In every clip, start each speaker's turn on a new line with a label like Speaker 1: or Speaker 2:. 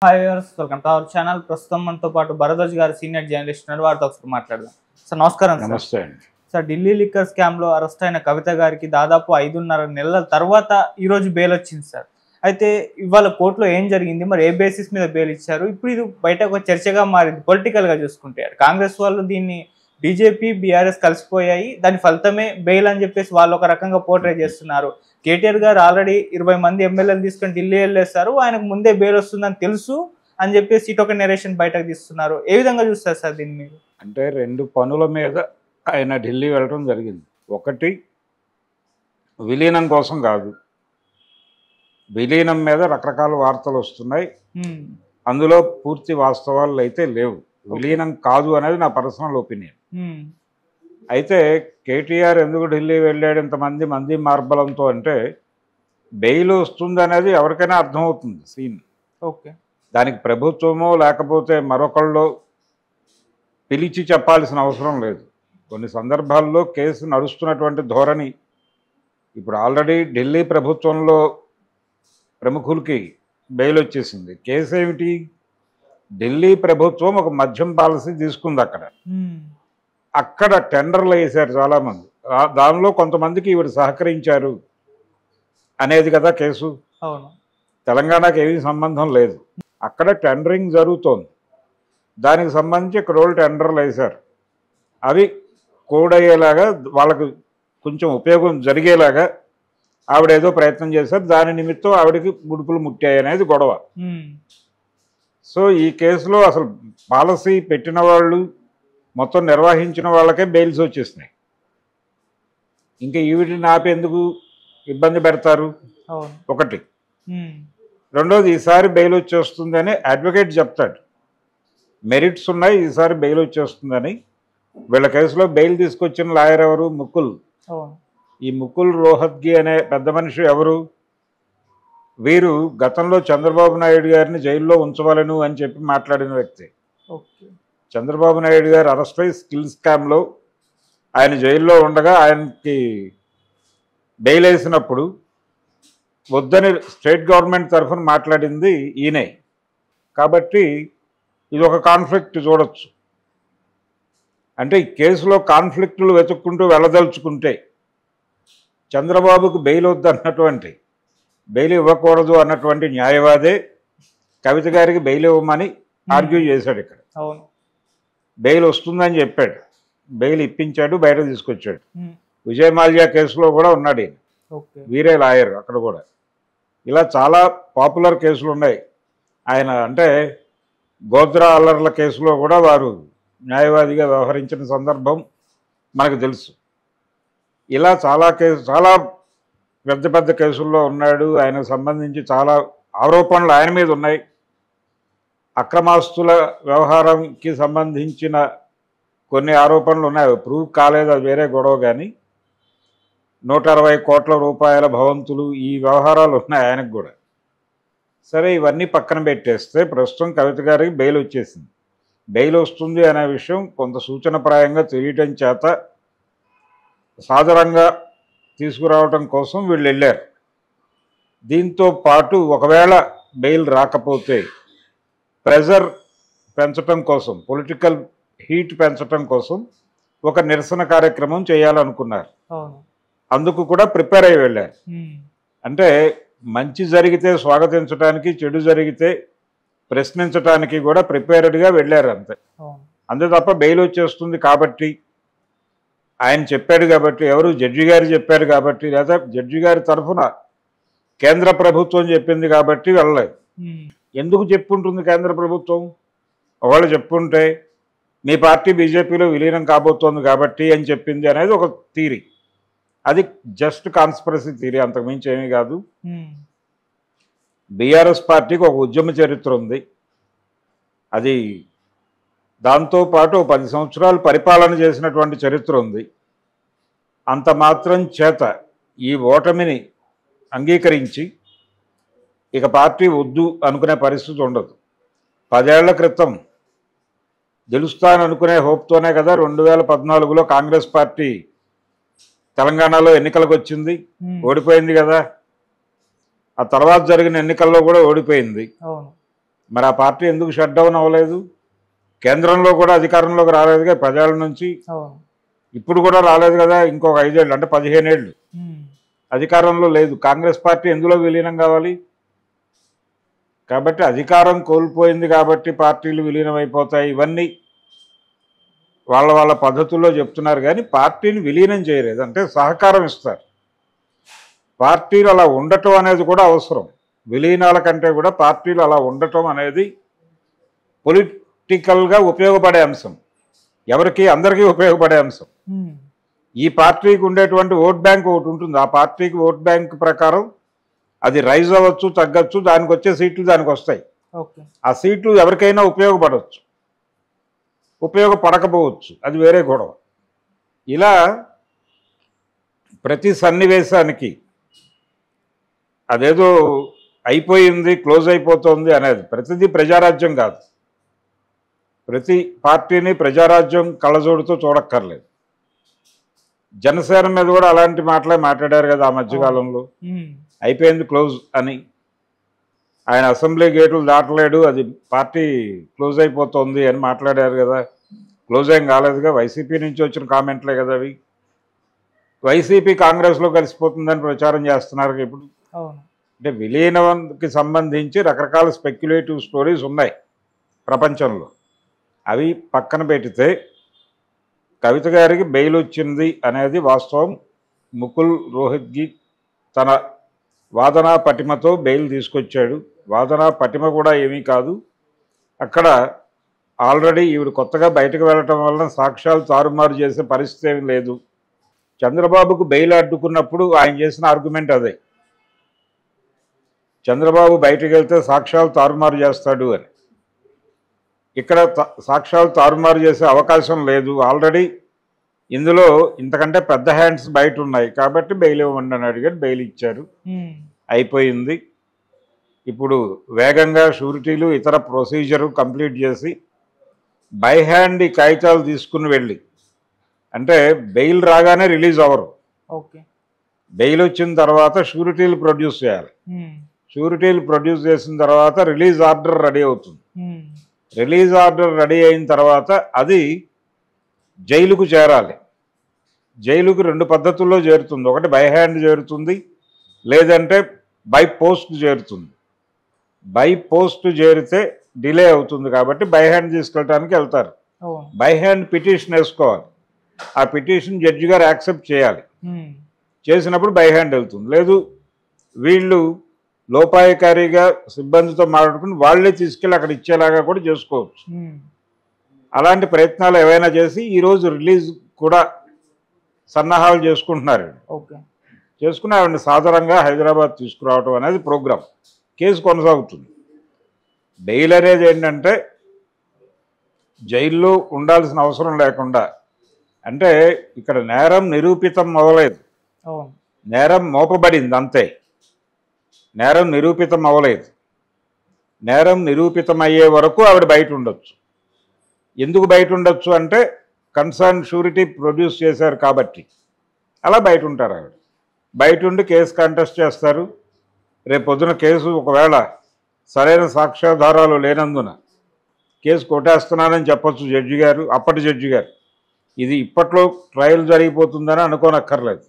Speaker 1: Hi viewers, welcome to our channel. ప్రస్తుతం మనతో పాటు భరద్వాజ్ గారు సీనియర్ జర్నలిస్ట్ ఉన్నారు. వారితో ఒకసారి మాట్లాడదాం. సార్ నమస్కారం.
Speaker 2: నమస్తే అండి.
Speaker 1: సార్, ఢిల్లీ లిక్కర్ స్కామ్ లో అరెస్ట్ అయిన కవిత గారికి దాదాపు 5.5 నెలల తర్వాత ఈ రోజు బెయిల్ వచ్చింది సార్. అయితే ఇవాళ కోర్టులో ఏం జరిగింది, మరి ఏ బేసిస్ మీద బెయిల్ ఇచ్చారు? ఇప్పుడు ఇది బయట ఒక చర్చగా మారింది పొలిటికల్ గా చూసుకుంటే. కాంగ్రెస్ వాళ్ళు దీన్ని బీజేపీ బీఆర్ఎస్ కలిసిపోయాయి, దాని ఫలితమే బెయిల్ అని చెప్పేసి వాళ్ళు ఒక రకంగా పోర్ట్రే చేస్తున్నారు. కేటీఆర్ గారు ఆల్రెడీ 20 మంది ఎమ్మెల్యేలు తీసుకొని ఢిల్లీ వెళ్ళేస్తారు, ఆయనకు ముందే బెయిల్ వస్తుందని తెలుసు అని చెప్పేసి ఇటొక నెరేషన్ బయటకు తీస్తున్నారు. ఏ విధంగా చూస్తారు సార్ దీన్ని మీరు?
Speaker 2: అంటే 2 పనుల మీద ఆయన ఢిల్లీ వెళ్ళడం జరిగింది. ఒకటి విలీనం కోసం కాదు, విలీనం మీద రకరకాల వార్తలు వస్తున్నాయి, అందులో పూర్తి వాస్తవాలు అయితే లేవు. విలీనం కాదు అనేది నా పర్సనల్ ఒపీనియన్. అయితే కేటీఆర్ ఎందుకు ఢిల్లీ వెళ్ళాడు ఇంతమంది మంది మార్బలంతో అంటే, బెయిల్ వస్తుంది అనేది ఎవరికైనా అర్థమవుతుంది సీన్.
Speaker 1: ఓకే,
Speaker 2: దానికి ప్రభుత్వమో లేకపోతే మరొకళ్ళు పిలిచి చెప్పాల్సిన అవసరం లేదు. కొన్ని సందర్భాల్లో కేసు నడుస్తున్నటువంటి ధోరణి, ఇప్పుడు ఆల్రెడీ ఢిల్లీ ప్రభుత్వంలో ప్రముఖులకి బెయిల్ వచ్చేసింది. కేసు ఏమిటి? ఢిల్లీ ప్రభుత్వం ఒక మద్యం పాలసీ తీసుకుంది. అక్కడ టెండర్లు వేశారు చాలామంది, దానిలో కొంతమందికి ఈవిడ సహకరించారు అనేది కదా కేసు. తెలంగాణకు ఏమీ సంబంధం లేదు. అక్కడ టెండరింగ్ జరుగుతోంది, దానికి సంబంధించి ఇక్కడ వాళ్ళు టెండర్లు వేశారు. అవి కోడయ్యేలాగా, వాళ్ళకు కొంచెం ఉపయోగం జరిగేలాగా ఆవిడ ఏదో ప్రయత్నం చేశారు. దాని నిమిత్తం ఆవిడకి ముడుపులు ముట్టాయి అనేది గొడవ. సో ఈ కేసులో అసలు పాలసీ పెట్టిన వాళ్ళు, మొత్తం నిర్వహించిన వాళ్ళకే బెయిల్స్ వచ్చేసినాయి. ఇంకా ఈవిడిని ఆపేందుకు ఇబ్బంది పెడతారు ఒకటి. రెండోది, ఈసారి బెయిల్ వచ్చేస్తుందని అడ్వకేట్ చెప్తాడు, మెరిట్స్ ఉన్నాయి, ఈసారి బెయిల్ వచ్చేస్తుందని. వీళ్ళ కేసులో బెయిల్ తీసుకొచ్చిన లాయర్ ఎవరు? ముకుల్. ఈ ముకుల్ రోహత్గి అనే పెద్ద మనిషి ఎవరు? వీరు గతంలో చంద్రబాబు నాయుడు గారిని జైల్లో ఉంచవలను అని చెప్పి మాట్లాడిన వ్యక్తి. చంద్రబాబు నాయుడు గారు అరెస్ట్ అయి స్కిల్ స్కామ్లో ఆయన జైల్లో ఉండగా ఆయనకి బెయిల్ వేసినప్పుడు వద్దని స్టేట్ గవర్నమెంట్ తరఫున మాట్లాడింది ఈయనే. కాబట్టి ఇది ఒక కాన్ఫ్లిక్ట్ చూడొచ్చు. అంటే ఈ కేసులో కాన్ఫ్లిక్టులు వెతుక్కుంటూ వెళ్ళదలుచుకుంటే, చంద్రబాబుకు బెయిల్ వద్దన్నటువంటి, బెయిల్ ఇవ్వకూడదు అన్నటువంటి న్యాయవాదే కవిత గారికి బెయిల్ ఇవ్వమని ఆర్గ్యూ చేశాడు. ఇక్కడ బెయిల్ వస్తుందని చెప్పాడు, బెయిల్ ఇప్పించాడు, బయట తీసుకొచ్చాడు. విజయ్ మాల్యా కేసులో కూడా ఉన్నాడు ఈయన, వీరే లాయర్ అక్కడ కూడా. ఇలా చాలా పాపులర్ కేసులు ఉన్నాయి ఆయన. అంటే గోద్రా అల్లర్ల కేసులో కూడా వారు న్యాయవాదిగా వ్యవహరించిన సందర్భం మనకు తెలుసు. ఇలా చాలా పెద్ద పెద్ద కేసుల్లో ఉన్నాడు. ఆయనకు సంబంధించి చాలా ఆరోపణలు ఆయన మీద ఉన్నాయి. అక్రమాస్తుల వ్యవహారంకి సంబంధించిన కొన్ని ఆరోపణలు ఉన్నాయి, ప్రూవ్ కాలేదు, అది వేరే గొడవ. కానీ 160 కోట్ల రూపాయల భవంతులు, ఈ వ్యవహారాలు ఉన్నాయి ఆయనకు కూడా. సరే, ఇవన్నీ పక్కన పెట్టేస్తే ప్రస్తుతం కవిత గారికి బెయిల్ వచ్చేసింది. బెయిల్ వస్తుంది అనే విషయం కొంత సూచనప్రాయంగా తెలియటం చేత సాధారణంగా తీసుకురావటం కోసం వీళ్ళు వెళ్ళారు. దీంతో పాటు ఒకవేళ బెయిల్ రాకపోతే ప్రెజర్ పెంచటం కోసం, పొలిటికల్ హీట్ పెంచటం కోసం ఒక నిరసన కార్యక్రమం చేయాలనుకున్నారు. అందుకు కూడా ప్రిపేర్ అయ్యి వెళ్ళారు. అంటే మంచి జరిగితే స్వాగతించడానికి, చెడు జరిగితే ప్రశ్నించడానికి కూడా ప్రిపేర్డ్గా వెళ్ళారు అంతే. అంతే తప్ప బెయిల్ వచ్చేస్తుంది కాబట్టి, ఆయన చెప్పాడు కాబట్టి, ఎవరు జడ్జి గారు చెప్పారు కాబట్టి, లేదా జడ్జి గారి తరఫున కేంద్ర ప్రభుత్వం చెప్పింది కాబట్టి వెళ్ళలేదు. ఎందుకు చెప్పుంటుంది కేంద్ర ప్రభుత్వం? ఒకవేళ చెప్పుంటే మీ పార్టీ బీజేపీలో విలీనం కాబోతోంది కాబట్టి అని చెప్పింది అనేది ఒక థీరీ. అది జస్ట్ కాన్స్పిరసీ థీరీ, అంతకుమించి ఏమీ కాదు. బీఆర్ఎస్ పార్టీకి ఒక ఉద్యమ చరిత్ర ఉంది. అది దాంతోపాటు 10 సంవత్సరాలు పరిపాలన చేసినటువంటి చరిత్ర ఉంది. అంత మాత్రం చేత ఈ ఓటమిని అంగీకరించి ఇక పార్టీ వద్దు అనుకునే పరిస్థితి ఉండదు. 10 ఏళ్ల క్రితం గెలుస్తాననుకునే హోప్తోనే కదా 2014లో కాంగ్రెస్ పార్టీ తెలంగాణలో ఎన్నికలకు వచ్చింది, ఓడిపోయింది కదా. ఆ తర్వాత జరిగిన ఎన్నికల్లో కూడా ఓడిపోయింది. మరి ఆ పార్టీ ఎందుకు షట్ డౌన్ అవ్వలేదు? కేంద్రంలో కూడా అధికారంలోకి రాలేదుగా ప్రజల నుంచి, ఇప్పుడు కూడా రాలేదు కదా. ఇంకొక 5 ఏళ్ళు అంటే 15 ఏళ్ళు అధికారంలో లేదు. కాంగ్రెస్ పార్టీ ఎందులో విలీనం కావాలి? కాబట్టి అధికారం కోల్పోయింది కాబట్టి పార్టీలు విలీనం అయిపోతాయి, ఇవన్నీ వాళ్ళ పద్ధతుల్లో చెప్తున్నారు. కానీ పార్టీని విలీనం చేయలేదు, అంటే సహకారం ఇస్తారు. పార్టీలు అలా ఉండటం అనేది కూడా అవసరం. విలీనాల కంటే కూడా పార్టీలు అలా ఉండటం అనేది పొలిటికల్గా ఉపయోగపడే అంశం, ఎవరికి అందరికీ ఉపయోగపడే అంశం. ఈ పార్టీకి ఉండేటువంటి ఓట్ బ్యాంక్ ఒకటి ఉంటుంది. ఆ పార్టీకి ఓట్ బ్యాంక్ ప్రకారం అది రైజ్ అవ్వచ్చు, తగ్గచ్చు, దానికి వచ్చే సీట్లు దానికి వస్తాయి. ఆ సీట్లు ఎవరికైనా ఉపయోగపడవచ్చు, ఉపయోగపడకపోవచ్చు, అది వేరే గొడవ. ఇలా ప్రతి సన్నివేశానికి అదేదో అయిపోయింది, క్లోజ్ అయిపోతుంది అనేది ప్రతిదీ ప్రజారాజ్యం కాదు. ప్రతి పార్టీని ప్రజారాజ్యం కళ్ళజోడుతో చూడక్కర్లేదు. జనసేన మీద కూడా అలాంటి మాటలే మాట్లాడారు కదా ఆ మధ్యకాలంలో, అయిపోయింది క్లోజ్ అని. ఆయన అసెంబ్లీ గేట్లు దాటలేడు, అది పార్టీ క్లోజ్ అయిపోతుంది అని మాట్లాడారు కదా. క్లోజ్ ఏం కాలేదుగా, వైసీపీ నుంచి వచ్చిన కామెంట్లే కదా అవి. వైసీపీ కాంగ్రెస్లో కలిసిపోతుందని ప్రచారం చేస్తున్నారు ఇప్పుడు. అంటే విలీనానికి సంబంధించి రకరకాల స్పెక్యులేటివ్ స్టోరీస్ ఉన్నాయి ప్రపంచంలో. అవి పక్కన పెడితే కవిత గారికి బెయిల్ వచ్చింది అనేది వాస్తవం. ముకుల్ రోహిత్గి తన వాదనా పటిమతో బెయిల్ తీసుకొచ్చాడు. వాదనా పటిమ కూడా ఏమీ కాదు, అక్కడ ఆల్రెడీ ఈవిడ కొత్తగా బయటకు వెళ్ళటం వలన సాక్ష్యాలు తారుమారు చేసే పరిస్థితి ఏమీ లేదు. చంద్రబాబుకు బెయిల్ అడ్డుకున్నప్పుడు ఆయన చేసిన ఆర్గ్యుమెంట్ అదే, చంద్రబాబు బయటకు వెళ్తే సాక్ష్యాలు తారుమారు చేస్తాడు అని. ఇక్కడ సాక్ష్యాలు తారుమారు చేసే అవకాశం లేదు. ఆల్రెడీ ఇందులో ఇంతకంటే పెద్ద హ్యాండ్స్ బయట ఉన్నాయి కాబట్టి బెయిల్ ఇవ్వండి అని అడిగాడు, బెయిల్ ఇచ్చారు, అయిపోయింది. ఇప్పుడు వేగంగా షూరిటీలు ఇతర ప్రొసీజరు కంప్లీట్ చేసి బై హ్యాండ్ ఈ కాగితాలు తీసుకుని వెళ్ళి, అంటే బెయిల్ రాగానే రిలీజ్ అవ్వరు, బెయిల్ వచ్చిన తర్వాత షూరిటీలు ప్రొడ్యూస్ చేయాలి. షూరిటీలు ప్రొడ్యూస్ చేసిన తర్వాత రిలీజ్ ఆర్డర్ రెడీ అవుతుంది. రిలీజ్ ఆర్డర్ రెడీ అయిన తర్వాత అది జైలుకు చేరాలి. జైలుకు 2 పద్ధతుల్లో చేరుతుంది, ఒకటి బై హ్యాండ్ చేరుతుంది, లేదంటే బై పోస్ట్ చేరుతుంది. బై పోస్ట్ చేరితే డిలే అవుతుంది కాబట్టి బై హ్యాండ్ తీసుకెళ్ళడానికి వెళ్తారు. బై హ్యాండ్ పిటిషన్ వేసుకోవాలి, ఆ పిటిషన్ జడ్జి గారు యాక్సెప్ట్ చేయాలి. చేసినప్పుడు బై హ్యాండ్ వెళ్తుంది. లేదు వీళ్ళు లోపాయకారిగా సిబ్బందితో మాట్లాడుకుని వాళ్ళే తీసుకెళ్ళి అక్కడ ఇచ్చేలాగా కూడా చేసుకోవచ్చు. అలాంటి ప్రయత్నాలు ఏవైనా చేసి ఈరోజు రిలీజ్ కూడా సన్నాహాలు చేసుకుంటున్నారు. చేసుకుని ఆవిడని సాధారణంగా హైదరాబాద్ తీసుకురావడం అనేది ప్రోగ్రాం. కేసు కొనసాగుతుంది. బెయిల్ అనేది ఏంటంటే జైల్లో ఉండాల్సిన అవసరం లేకుండా, అంటే ఇక్కడ నేరం నిరూపితం అవ్వలేదు, నేరం మోపబడింది అంతే, నేరం నిరూపితం అవ్వలేదు. నేరం నిరూపితం అయ్యే వరకు ఆవిడ బయట ఉండొచ్చు. ఎందుకు బయట ఉండొచ్చు అంటే కన్సర్న్ షూరిటీ ప్రొడ్యూస్ చేశారు కాబట్టి అలా బయట ఉంటారు. ఆవిడ బయట ఉండి కేసు కంటెస్ట్ చేస్తారు. రేపు పొద్దున కేసు ఒకవేళ సరైన సాక్ష్యాధారాలు లేనందున కేసు కొట్టేస్తున్నానని చెప్పొచ్చు జడ్జి గారు, అప్పటి జడ్జి గారు. ఇది ఇప్పట్లో ట్రయల్ జరిగిపోతుందని అనుకోనక్కర్లేదు.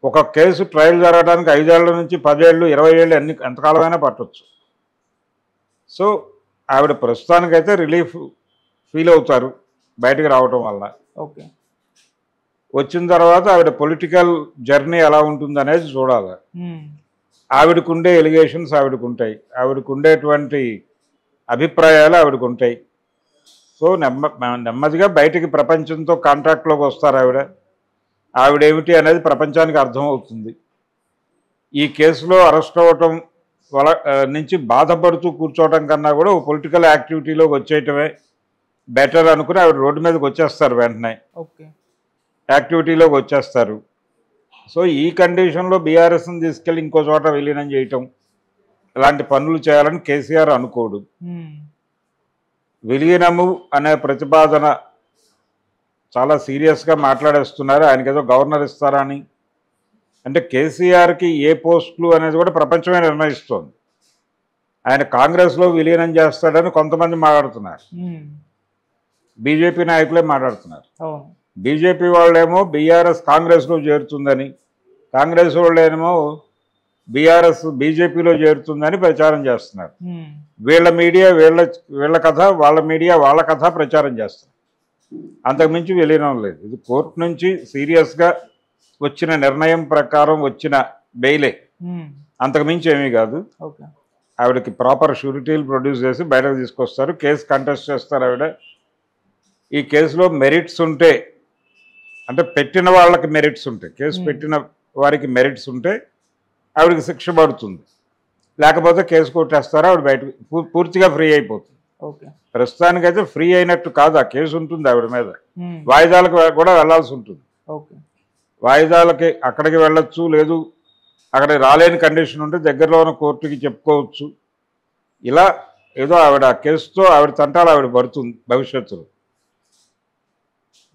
Speaker 2: ఒక కేసు ట్రయల్ జరగడానికి 5 ఏళ్ల నుంచి 10 ఏళ్ళు 20 ఏళ్ళు ఎంతకాలమైనా పట్టవచ్చు. సో ఆవిడ ప్రస్తుతానికైతే రిలీఫ్ ఫీల్ అవుతారు బయటకు రావటం వల్ల. వచ్చిన తర్వాత ఆవిడ పొలిటికల్ జర్నీ ఎలా ఉంటుంది అనేది చూడాలి. ఆవిడకుండే ఎలిగేషన్స్ ఆవిడకుంటాయి, ఆవిడకుండేటువంటి అభిప్రాయాలు ఆవిడకుంటాయి. సో నెమ్మదిగా బయటికి ప్రపంచంతో కాంటాక్ట్లోకి వస్తారు. ఆవిడేమిటి అనేది ప్రపంచానికి అర్థమవుతుంది. ఈ కేసులో అరెస్ట్ అవ్వటం నుంచి బాధపడుతూ కూర్చోవటం కన్నా కూడా ఒక పొలిటికల్ యాక్టివిటీలోకి వచ్చేయటమే బెటర్ అనుకుని ఆవిడ రోడ్డు మీదకి వచ్చేస్తారు, వెంటనే యాక్టివిటీలోకి వచ్చేస్తారు. సో ఈ కండిషన్లో బీఆర్ఎస్ని తీసుకెళ్ళి ఇంకో చోట విలీనం చేయటం, ఇలాంటి పనులు చేయాలని కేసీఆర్ అనుకోడు. విలీనము అనే ప్రతిపాదన చాలా సీరియస్గా మాట్లాడేస్తున్నారు. ఆయనకి ఏదో గవర్నర్ ఇస్తారని. అంటే కేసీఆర్కి ఏ పోస్టులు అనేది కూడా ప్రపంచమే నిర్ణయిస్తోంది. ఆయన కాంగ్రెస్లో విలీనం చేస్తాడని కొంతమంది మాట్లాడుతున్నారు. బీజేపీ నాయకులే మాట్లాడుతున్నారు. బీజేపీ వాళ్ళేమో బీఆర్ఎస్ కాంగ్రెస్లో చేరుతుందని, కాంగ్రెస్ వాళ్ళేమో బీఆర్ఎస్ బీజేపీలో చేరుతుందని ప్రచారం చేస్తున్నారు. వీళ్ళ మీడియా వీళ్ళ కథ, వాళ్ళ మీడియా వాళ్ళ కథ ప్రచారం చేస్తున్నారు. అంతకుమించి విలీనం లేదు. ఇది కోర్టు నుంచి సీరియస్గా వచ్చిన నిర్ణయం ప్రకారం వచ్చిన బెయిలే, అంతకుమించి ఏమీ కాదు. ఆవిడకి ప్రాపర్ షూరిటీలు ప్రొడ్యూస్ చేసి బయటకు తీసుకొస్తారు. కేసు కంటెస్ట్ చేస్తారు. ఆవిడ ఈ కేసులో మెరిట్స్ ఉంటే, అంటే పెట్టిన వాళ్ళకి మెరిట్స్ ఉంటాయి, కేసు పెట్టిన వారికి మెరిట్స్ ఉంటే ఆవిడకి శిక్ష పడుతుంది. లేకపోతే కేసు కొట్టేస్తారో ఆవిడ బయటకు పూర్తిగా ఫ్రీ అయిపోతుంది. ప్రస్తుతానికైతే ఫ్రీ అయినట్టు కాదు, ఆ కేసు ఉంటుంది ఆవిడ మీద. వాయిదాలకు కూడా వెళ్లాల్సి ఉంటుంది. వాయిదాలకి అక్కడికి వెళ్ళొచ్చు, లేదు అక్కడికి రాలేని కండిషన్ ఉంటే దగ్గరలో ఉన్న కోర్టుకి చెప్పుకోవచ్చు. ఇలా ఏదో ఆవిడ ఆ కేసుతో ఆవిడ తంటాలు ఆవిడ పడుతుంది భవిష్యత్తులో.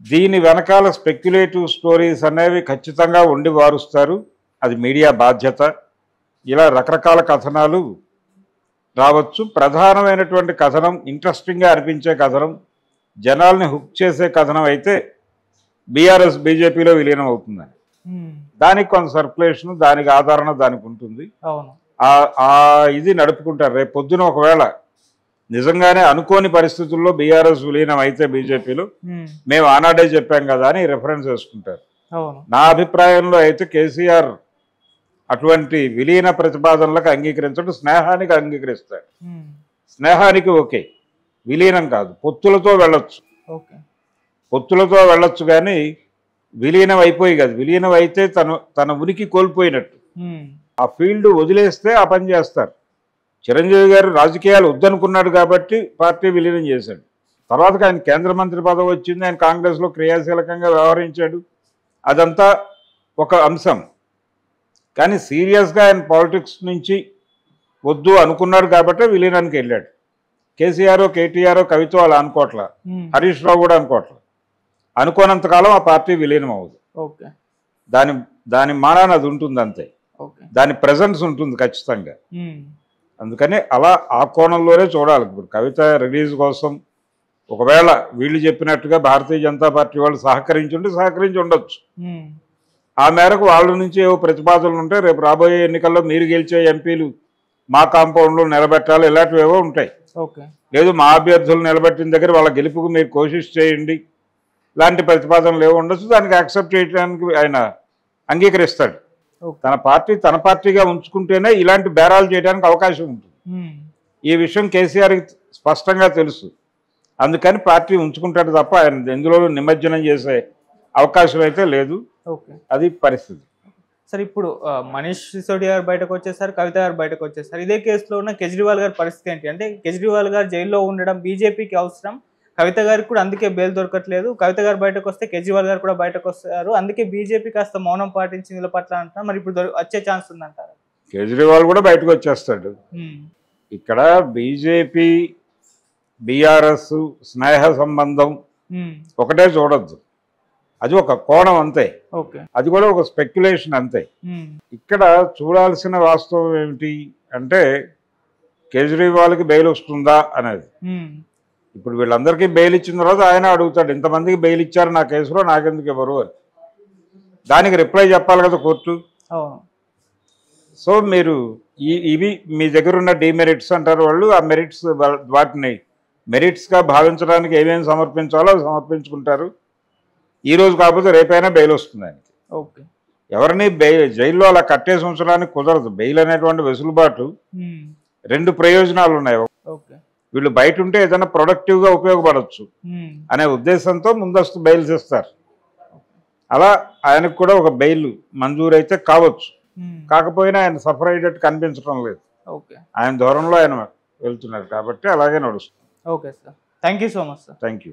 Speaker 2: దీని వెనకాల స్పెక్యులేటివ్ స్టోరీస్ అనేవి ఖచ్చితంగా ఉండి వారుస్తారు. అది మీడియా బాధ్యత. ఇలా రకరకాల కథనాలు రావచ్చు. ప్రధానమైనటువంటి కథనం, ఇంట్రెస్టింగ్గా అనిపించే కథనం, జనాల్ని హుక్ చేసే కథనం అయితే బీఆర్ఎస్ బీజేపీలో విలీనం అవుతుందని. దానికి కొంత సర్క్యులేషన్, దానికి ఆదరణ దానికి ఉంటుంది. ఇది నడుపుకుంటారు. రేపు పొద్దున ఒకవేళ నిజంగానే అనుకోని పరిస్థితుల్లో బీఆర్ఎస్ విలీనం అయితే బీజేపీలో, మేము ఆనాడే చెప్పాం కదా అని రెఫరెన్స్ వేసుకుంటారు. నా అభిప్రాయంలో అయితే కేసీఆర్ అటువంటి విలీన ప్రతిపాదనలకు అంగీకరించడు, స్నేహానికి అంగీకరిస్తాడు. స్నేహానికి ఓకే, విలీనం కాదు. పొత్తులతో వెళ్ళొచ్చు, పొత్తులతో వెళ్ళొచ్చు, కానీ విలీనం అయిపోయి కాదు. విలీనం అయితే తన ఉనికి కోల్పోయినట్టు. ఆ ఫీల్డ్ వదిలేస్తే ఆ పని చేస్తారు. చిరంజీవి గారు రాజకీయాలు వద్దనుకున్నాడు కాబట్టి పార్టీ విలీనం చేశాడు. తర్వాత ఆయన కేంద్ర మంత్రి పదవి వచ్చింది, ఆయన కాంగ్రెస్లో క్రియాశీలకంగా వ్యవహరించాడు. అదంతా ఒక అంశం. కానీ సీరియస్గా ఆయన పాలిటిక్స్ నుంచి వద్దు అనుకున్నాడు కాబట్టి విలీనానికి వెళ్ళాడు. కేసీఆర్, కేటీఆర్, కవిత అలా అనుకోవట్లా, హరీష్ రావు కూడా అనుకోవట్లా. అనుకోనంతకాలం ఆ పార్టీ విలీనం అవ్వదు. దాని మానాన్ని అది ఉంటుంది అంతే. దాని ప్రెజెన్స్ ఉంటుంది ఖచ్చితంగా. అందుకని అలా ఆ కోణంలోనే చూడాలి. ఇప్పుడు కవిత రిలీజ్ కోసం ఒకవేళ వీళ్ళు చెప్పినట్టుగా భారతీయ జనతా పార్టీ వాళ్ళు సహకరించి ఉండొచ్చు. ఆ మేరకు వాళ్ళ నుంచి ఏవో ప్రతిపాదనలు ఉంటే రేపు రాబోయే ఎన్నికల్లో మీరు గెలిచే ఎంపీలు మా కాంపౌండ్లో నిలబెట్టాలి, ఇలాంటివి ఏవో ఉంటాయి. లేదు మా అభ్యర్థులు నిలబెట్టిన దగ్గర వాళ్ళ గెలుపుకు మీరు కోషిష్ చేయండి, ఇలాంటి ప్రతిపాదనలు ఏవో ఉండొచ్చు. దానికి యాక్సెప్ట్ చేయడానికి ఆయన అంగీకరిస్తాడు. తన పార్టీగా ఉంచుకుంటేనే ఇలాంటి బేరాలు చేయడానికి అవకాశం ఉంటుంది. ఈ విషయం కేసీఆర్కి స్పష్టంగా తెలుసు. అందుకని పార్టీ ఉంచుకుంటాడు తప్ప ఆయన ఎందులో నిమజ్జనం చేసే అవకాశం అయితే లేదు. అది పరిస్థితి.
Speaker 1: సార్, ఇప్పుడు మనీష్ సిసోడియా గారు బయటకు వచ్చేసారు, కవిత గారు బయటకు వచ్చేసారు. ఇదే కేసులో ఉన్న కేజ్రీవాల్ గారి పరిస్థితి ఏంటి అంటే, కేజ్రీవాల్ గారు జైల్లో ఉండడం బీజేపీకి అవసరం, కవిత గారికి కూడా అందుకే బెయిల్ దొరకట్లేదు. కవిత గారు బయటకు వస్తే కేజ్రీవాల్ గారు కూడా బయటకు వస్తారు, అందుకే బీజేపీ కాస్త మౌనం పాటించి నిలబట్ల అంటున్నారు. మరి ఇప్పుడు వచ్చే ఛాన్స్ ఉందంటారు?
Speaker 2: కేజ్రీవాల్ కూడా బయటకు వచ్చేస్తాడు. ఇక్కడ బీజేపీ బీఆర్ఎస్ స్నేహ సంబంధం ఒకటే చూడొద్దు, అది ఒక కోణం అంతే. అది కూడా ఒక స్పెక్యులేషన్ అంతే. ఇక్కడ చూడాల్సిన వాస్తవం ఏమిటి అంటే, కేజ్రీవాల్కి బెయిల్ వస్తుందా అనేది. ఇప్పుడు వీళ్ళందరికీ బెయిల్ ఇచ్చిన తర్వాత ఆయన అడుగుతాడు, ఇంతమందికి బెయిల్ ఇచ్చారు నా కేసులో, నాకెందుకు ఎవరు అని. దానికి రిప్లై చెప్పాలి కదా కోర్టు. సో మీరు ఇవి మీ దగ్గర ఉన్న డిమెరిట్స్ అంటారు వాళ్ళు. ఆ మెరిట్స్, వాటిని మెరిట్స్గా భావించడానికి ఏమేమి సమర్పించాలో అవి సమర్పించుకుంటారు. ఈ రోజు కాకపోతే రేపైనా బెయిల్ వస్తుంది ఆయనకి. ఎవరిని జైల్లో అలా కట్టేసి ఉంచడానికి కుదరదు. బెయిల్ అనేటువంటి వెసులుబాటు రెండు ప్రయోజనాలు ఉన్నాయి. వీళ్ళు బయట ఉంటే ఏదైనా ప్రొడక్టివ్గా ఉపయోగపడవచ్చు అనే ఉద్దేశంతో ముందస్తు బెయిల్స్ ఇస్తారు. అలా ఆయనకు కూడా ఒక బెయిల్ మంజూరైతే కావచ్చు. కాకపోయినా ఆయన సఫర్ అయ్యేటట్టు కనిపించడం లేదు. ఆయన దూరంలో ఆయన వెళ్తున్నారు కాబట్టి అలాగే నడుస్తుంది.
Speaker 1: Okay sir, thank you so much sir.
Speaker 2: Thank you.